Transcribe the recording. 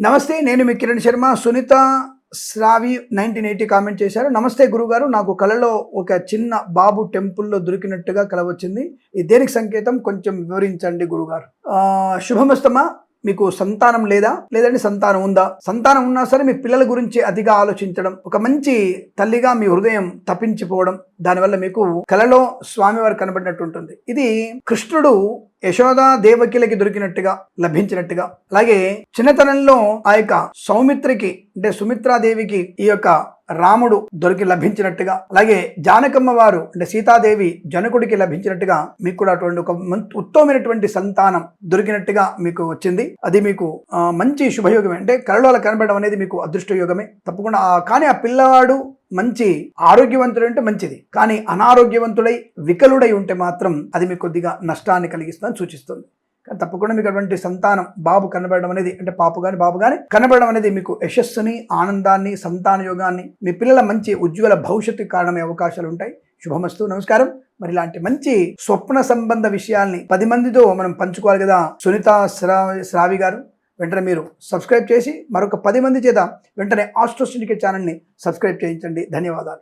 నమస్తే, నేను మీ కిరణ్ శర్మ. సునీత శ్రావి 1980 కామెంట్ చేశారు. నమస్తే గురుగారు, నాకు కలలో ఒక చిన్న బాబు టెంపుల్లో దొరికినట్టుగా కల వచ్చింది. ఇది దేనికి సంకేతం, కొంచెం వివరించండి గురుగారు. శుభమస్తమా. మీకు సంతానం లేదంటే సంతానం ఉందా? సంతానం ఉన్నా సరే మీ పిల్లల గురించి అతిగా ఆలోచించడం, ఒక మంచి తల్లిగా మీ హృదయం తప్పించిపోవడం, దానివల్ల మీకు కలలో స్వామివారు కనబడినట్టు ఉంటుంది. ఇది కృష్ణుడు యశోద దేవకిలకి దొరికినట్టుగా లభించినట్టుగా, అలాగే చిన్నతనంలో ఆ యొక్క సౌమిత్రికి అంటే సుమిత్రాదేవికి ఈ యొక్క రాముడు దొరికి లభించినట్టుగా, అలాగే జానకమ్మ వారు అంటే సీతాదేవి జనకుడికి లభించినట్టుగా మీకు కూడా అటువంటి ఒక ఉత్తమమైనటువంటి సంతానం దొరికినట్టుగా మీకు వచ్చింది. అది మీకు మంచి శుభయోగమే. అంటే కలలో అలా కనబడడం అనేది మీకు అదృష్ట యోగమే తప్పకుండా. కానీ ఆ పిల్లవాడు మంచి ఆరోగ్యవంతుడు అంటే మంచిది, కానీ అనారోగ్యవంతుడై వికలుడై ఉంటే మాత్రం అది మీకు కొద్దిగా నష్టాన్ని కలిగిస్తుందని సూచిస్తుంది. కానీ తప్పకుండా మీకు అటువంటి సంతానం బాబు కనబడడం అనేది, అంటే బాబు కానీ కనబడడం అనేది మీకు యశస్సుని, ఆనందాన్ని, సంతాన యోగాన్ని, మీ పిల్లల మంచి ఉజ్వల భవిష్యత్తుకు కారణమయ్యే అవకాశాలు ఉంటాయి. శుభమస్తు. నమస్కారం. మరి ఇలాంటి మంచి స్వప్న సంబంధ విషయాల్ని 10 మందితో మనం పంచుకోవాలి కదా. సునీత శ్రావి గారు, వెంటనే మీరు సబ్స్క్రైబ్ చేసి మరొక 10 మంది చేత వెంటనే ఆస్ట్రో సిండికేట్ ఛానల్ని సబ్స్క్రైబ్ చేయించండి. ధన్యవాదాలు.